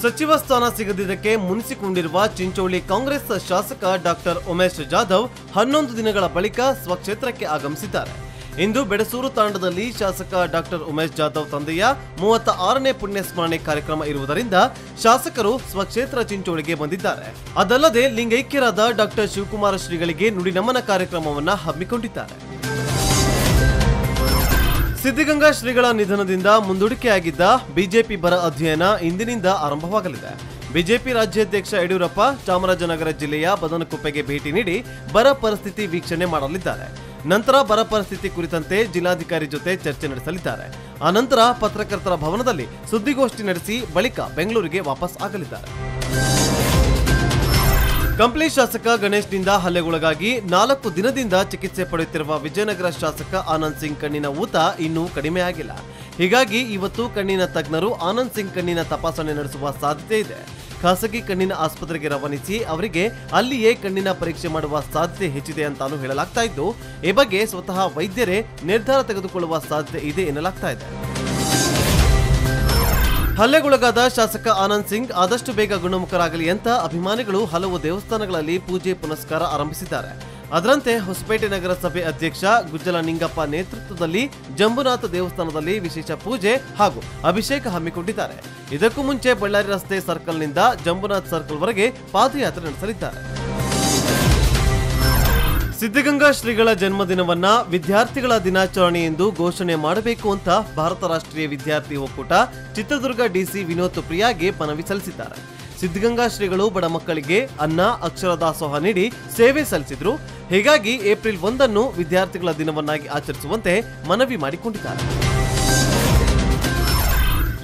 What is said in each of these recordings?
ಸಚಿವ ಸ್ಥಾನ ಸಿಗದಿದ್ದಕ್ಕೆ ಮುನಿಸಿಕೊಂಡಿರುವ ಚಿಂಚೋಳಿ ಕಾಂಗ್ರೆಸ್ ಶಾಸಕ ಡಾಕ್ಟರ್ ಉಮೇಶ್ ಜಾಧವ್ 11 ದಿನಗಳ ಬಳಿಕ ಸ್ವಕ್ಷೇತ್ರಕ್ಕೆ ಆಗಮಿಸಿದ್ದಾರೆ. ಇಂದು ಬೆಡಸೂರು ತಾಂಡದಲ್ಲಿ ಶಾಸಕ ಡಾಕ್ಟರ್ ಉಮೇಶ್ ಜಾಧವ್ ತಂದೆಯ 36ನೇ ಪುಣ್ಯಸ್ಮರಣೆ ಕಾರ್ಯಕ್ರಮ ಇರುವುದರಿಂದ ಶಾಸಕರು ಸ್ವಕ್ಷೇತ್ರ ಚಿಂಚೋಳಿಗೆ ಬಂದಿದ್ದಾರೆ. ಅದಲ್ಲದೆ ಲಿಂಗೈಕ್ಯರಾದ ಡಾಕ್ಟರ್ ಶಿವಕುಮಾರ ಶ್ರೀಗಳಿಗೆ ನುಡಿನಮನ ಕಾರ್ಯಕ್ರಮವನ್ನು ಹಮ್ಮಿಕೊಂಡಿದ್ದಾರೆ. ಸಿದ್ಧಗಂಗಾ ಶ್ರೀಗಳ ನಿಧನದಿಂದ ಮುಂದೂಡಿಕೆಯಾಗಿದ್ದ ಬಿಜೆಪಿ ಬರ ಅಧ್ಯಯನ ಇಂದಿನಿಂದ ಆರಂಭವಾಗಲಿದೆ. ಬಿಜೆಪಿ ರಾಜ್ಯಾಧ್ಯಕ್ಷ ಯಡಿಯೂರಪ್ಪ ಚಾಮರಾಜನಗರ ಜಿಲ್ಲೆಯ ಬದನಕುಪ್ಪೆಗೆ ಭೇಟಿ ನೀಡಿ ಬರ ಪರಿಸ್ಥಿತಿ ವೀಕ್ಷಣೆ ಮಾಡಲಿದ್ದಾರೆ. ನಂತರ ಬರ ಪರಿಸ್ಥಿತಿ ಕುರಿತಂತೆ ಜಿಲ್ಲಾಧಿಕಾರಿ ಜೊತೆ ಚರ್ಚೆ ನಡೆಸಲಿದ್ದಾರೆ. ಆನಂತರ ಪತ್ರಕರ್ತರ ಭವನದಲ್ಲಿ ಸುದ್ದಿಗೋಷ್ಠಿ ನಡೆಸಿ ಬಳಿಕ ಬೆಂಗಳೂರಿಗೆ ವಾಪಸ್ ಆಗಲಿದ್ದಾರೆ. ಕಂಪ್ಲಿ ಶಾಸಕ ಗಣೇಶ್ನಿಂದ ಹಲ್ಲೆಗೊಳಗಾಗಿ 4 ದಿನದಿಂದ ಚಿಕಿತ್ಸೆ ಪಡೆಯುತ್ತಿರುವ ವಿಜಯನಗರ ಶಾಸಕ ಆನಂದ್ ಸಿಂಗ್ ಕಣ್ಣಿನ ಊತ ಇನ್ನೂ ಕಡಿಮೆಯಾಗಿಲ್ಲ. ಹೀಗಾಗಿ ಇವತ್ತು ಕಣ್ಣಿನ ತಜ್ಞರು ಆನಂದ್ ಸಿಂಗ್ ಕಣ್ಣಿನ ತಪಾಸಣೆ ನಡೆಸುವ ಸಾಧ್ಯತೆ ಇದೆ. ಖಾಸಗಿ ಕಣ್ಣಿನ ಆಸ್ಪತ್ರೆಗೆ ರವಾನಿಸಿ ಅವರಿಗೆ ಅಲ್ಲಿಯೇ ಕಣ್ಣಿನ ಪರೀಕ್ಷೆ ಮಾಡುವ ಸಾಧ್ಯತೆ ಹೆಚ್ಚಿದೆ ಅಂತಾನೂ ಹೇಳಲಾಗ್ತಾ ಇದ್ದು, ಈ ಬಗ್ಗೆ ಸ್ವತಃ ವೈದ್ಯರೇ ನಿರ್ಧಾರ ತೆಗೆದುಕೊಳ್ಳುವ ಸಾಧ್ಯತೆ ಇದೆ ಎನ್ನಲಾಗ್ತಾ ಇದೆ. ಹಲ್ಲೆಗೊಳಗಾದ ಶಾಸಕ ಆನಂದ್ ಸಿಂಗ್ ಆದಷ್ಟು ಬೇಗ ಗುಣಮುಖರಾಗಲಿ ಅಂತ ಅಭಿಮಾನಿಗಳು ಹಲವು ದೇವಸ್ಥಾನಗಳಲ್ಲಿ ಪೂಜೆ ಪುನಸ್ಕಾರ ಆರಂಭಿಸಿದ್ದಾರೆ. ಅದರಂತೆ ಹೊಸಪೇಟೆ ನಗರಸಭೆ ಅಧ್ಯಕ್ಷ ಗುಜ್ಜಲ ನಿಂಗಪ್ಪ ನೇತೃತ್ವದಲ್ಲಿ ಜಂಬುನಾಥ ದೇವಸ್ಥಾನದಲ್ಲಿ ವಿಶೇಷ ಪೂಜೆ ಹಾಗೂ ಅಭಿಷೇಕ ಹಮ್ಮಿಕೊಂಡಿದ್ದಾರೆ. ಇದಕ್ಕೂ ಮುಂಚೆ ಬಳ್ಳಾರಿ ರಸ್ತೆ ಸರ್ಕಲ್ನಿಂದ ಜಂಬುನಾಥ್ ಸರ್ಕಲ್ ವರೆಗೆ ಪಾದಯಾತ್ರೆ ನಡೆಸಲಿದ್ದಾರೆ. ಸಿದ್ಧಗಂಗಾ ಶ್ರೀಗಳ ಜನ್ಮದಿನವನ್ನ ವಿದ್ಯಾರ್ಥಿಗಳ ದಿನಾಚರಣೆ ಎಂದು ಘೋಷಣೆ ಮಾಡಬೇಕು ಅಂತ ಭಾರತ ರಾಷ್ಟ್ರೀಯ ವಿದ್ಯಾರ್ಥಿ ಒಕ್ಕೂಟ ಚಿತ್ರದುರ್ಗ ಡಿಸಿ ವಿನೋದ್ ಪ್ರಿಯಾಗೆ ಮನವಿ ಸಲ್ಲಿಸಿದ್ದಾರೆ. ಸಿದ್ಧಗಂಗಾ ಶ್ರೀಗಳು ಬಡ ಮಕ್ಕಳಿಗೆ ಅನ್ನ ಅಕ್ಷರ ದಾಸೋಹ ನೀಡಿ ಸೇವೆ ಸಲ್ಲಿಸಿದ್ರು. ಹೀಗಾಗಿ ಏಪ್ರಿಲ್ 1 ವಿದ್ಯಾರ್ಥಿಗಳ ದಿನವನ್ನಾಗಿ ಆಚರಿಸುವಂತೆ ಮನವಿ ಮಾಡಿಕೊಂಡಿದ್ದಾರೆ.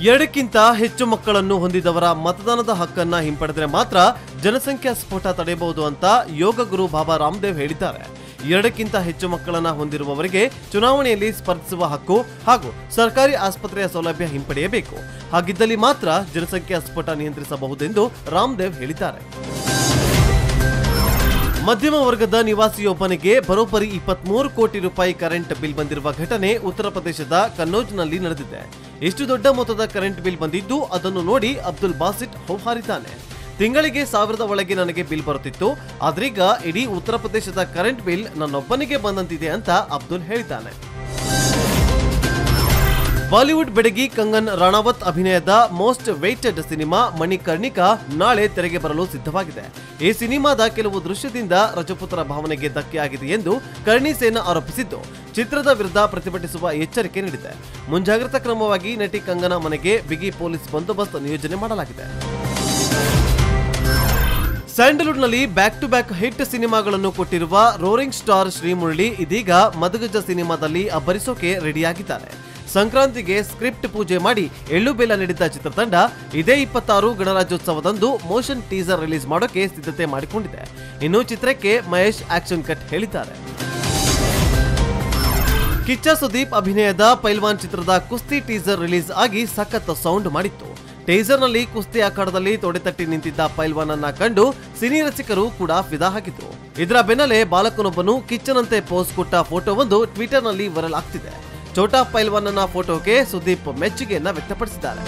2ಕ್ಕಿಂತ ಹೆಚ್ಚು ಮಕ್ಕಳನ್ನು ಹೊಂದಿದವರ ಮತದಾನದ ಹಕ್ಕನ್ನ ಹಿಂಪಡೆದರೆ ಮಾತ್ರ ಜನಸಂಖ್ಯಾ ಸ್ಫೋಟ ತಡೆಯಬಹುದು ಅಂತ ಯೋಗ ಗುರು ಬಾಬಾ ರಾಮದೇವ್ ಹೇಳಿದ್ದಾರೆ. 2ಕ್ಕಿಂತ ಹೆಚ್ಚು ಮಕ್ಕಳನ್ನ ಹೊಂದಿರುವವರಿಗೆ ಚುನಾವಣೆಯಲ್ಲಿ ಸ್ಪರ್ಧಿಸುವ ಹಕ್ಕು ಹಾಗೂ ಸರ್ಕಾರಿ ಆಸ್ಪತ್ರೆಯ ಸೌಲಭ್ಯ ಹಿಂಪಡೆಯಬೇಕು. ಹಾಗಿದ್ದಲ್ಲಿ ಮಾತ್ರ ಜನಸಂಖ್ಯಾ ಸ್ಫೋಟ ನಿಯಂತ್ರಿಸಬಹುದೆಂದು ರಾಮದೇವ್ ಹೇಳಿದ್ದಾರೆ. ಮಧ್ಯಮ ವರ್ಗದ ನಿವಾಸಿಯೊಬ್ಬನಿಗೆ ಬರೋಬ್ಬರಿ 23 ಕೋಟಿ ರೂಪಾಯಿ ಕರೆಂಟ್ ಬಿಲ್ ಬಂದಿರುವ ಘಟನೆ ಉತ್ತರ ಪ್ರದೇಶದ ಕನ್ನೌಜ್ನಲ್ಲಿ ನಡೆದಿದೆ. ಇಷ್ಟು ದೊಡ್ಡ ಮೊತ್ತದ ಕರೆಂಟ್ ಬಿಲ್ ಬಂದಿದ್ದು ಅದನ್ನು ನೋಡಿ ಅಬ್ದುಲ್ ಬಾಸಿಟ್ ಹೌಹಾರಿದ್ದಾನೆ. ತಿಂಗಳಿಗೆ 1000 ಒಳಗೆ ನನಗೆ ಬಿಲ್ ಬರುತ್ತಿತ್ತು, ಆದ್ರೀಗ ಇಡೀ ಉತ್ತರ ಪ್ರದೇಶದ ಕರೆಂಟ್ ಬಿಲ್ ನನ್ನೊಬ್ಬನಿಗೆ ಬಂದಂತಿದೆ ಅಂತ ಅಬ್ದುಲ್ ಹೇಳಿದ್ದಾನೆ. ಬಾಲಿವುಡ್ ಬೆಡಗಿ ಕಂಗನ್ ರಾಣಾವತ್ ಅಭಿನಯದ ಮೋಸ್ಟ್ ವೇಟೆಡ್ ಸಿನಿಮಾ ಮಣಿಕರ್ಣಿಕಾ ನಾಳೆ ತೆರೆಗೆ ಬರಲು ಸಿದ್ಧವಾಗಿದೆ. ಈ ಸಿನಿಮಾದ ಕೆಲವು ದೃಶ್ಯದಿಂದ ರಜಪೂತರ ಭಾವನೆಗೆ ಧಕ್ಕೆಯಾಗಿದೆ ಎಂದು ಕರ್ಣಿ ಸೇನಾ ಆರೋಪಿಸಿದ್ದು, ಚಿತ್ರದ ವಿರುದ್ಧ ಪ್ರತಿಭಟಿಸುವ ಎಚ್ಚರಿಕೆ ನೀಡಿದೆ. ಮುಂಜಾಗ್ರತಾ ಕ್ರಮವಾಗಿ ನಟಿ ಕಂಗನಾ ಮನೆಗೆ ಬಿಗಿ ಪೊಲೀಸ್ ಬಂದೋಬಸ್ತ್ ನಿಯೋಜನೆ ಮಾಡಲಾಗಿದೆ. ಸ್ಯಾಂಡಲ್ವುಡ್ನಲ್ಲಿ ಬ್ಯಾಕ್ ಟು ಬ್ಯಾಕ್ ಹಿಟ್ ಸಿನಿಮಾಗಳನ್ನು ಕೊಟ್ಟಿರುವ ರೋರಿಂಗ್ ಸ್ಟಾರ್ ಶ್ರೀಮುರಳಿ ಇದೀಗ ಮದಗಜ ಸಿನಿಮಾದಲ್ಲಿ ಅಬ್ಬರಿಸೋಕೆ ರೆಡಿಯಾಗಿದ್ದಾರೆ. ಸಂಕ್ರಾಂತಿಗೆ ಸ್ಕ್ರಿಪ್ಟ್ ಪೂಜೆ ಮಾಡಿ ಎಳ್ಳು ಬೆಲ್ಲ ನೀಡಿದ್ದ ಚಿತ್ರತಂಡ ಇದೇ 26 ಗಣರಾಜ್ಯೋತ್ಸವದಂದು ಮೋಷನ್ ಟೀಸರ್ ರಿಲೀಸ್ ಮಾಡೋಕೆ ಸಿದ್ಧತೆ ಮಾಡಿಕೊಂಡಿದೆ. ಇನ್ನು ಚಿತ್ರಕ್ಕೆ ಮಹೇಶ್ ಆಕ್ಷನ್ ಕಟ್ ಹೇಳಿದ್ದಾರೆ. ಕಿಚ್ಚ ಸುದೀಪ್ ಅಭಿನಯದ ಪೈಲ್ವಾನ್ ಚಿತ್ರದ ಕುಸ್ತಿ ಟೀಸರ್ ರಿಲೀಸ್ ಆಗಿ ಸಖತ್ ಸೌಂಡ್ ಮಾಡಿತ್ತು. ಟೀಸರ್ನಲ್ಲಿ ಕುಸ್ತಿ ಅಖಾಡದಲ್ಲಿ ತೊಡೆತಟ್ಟಿ ನಿಂತಿದ್ದ ಪೈಲ್ವಾನ್ ಅನ್ನ ಕಂಡು ಸಿನಿ ರಸಿಕರು ಕೂಡ ಫಿದಾ ಹಾಕಿದ್ರು. ಇದರ ಬೆನ್ನಲ್ಲೇ ಬಾಲಕನೊಬ್ಬನು ಕಿಚ್ಚನಂತೆ ಪೋಸ್ ಕೊಟ್ಟ ಫೋಟೋವೊಂದು ಟ್ವಿಟರ್ನಲ್ಲಿ ವೈರಲ್ ಆಗ್ತಿದೆ. ಛೋಟಾ ಪೈಲ್ವಾನ್ ಫೋಟೋಗೆ ಸುದೀಪ್ ಮೆಚ್ಚುಗೆಯನ್ನ ವ್ಯಕ್ತಪಡಿಸಿದ್ದಾರೆ.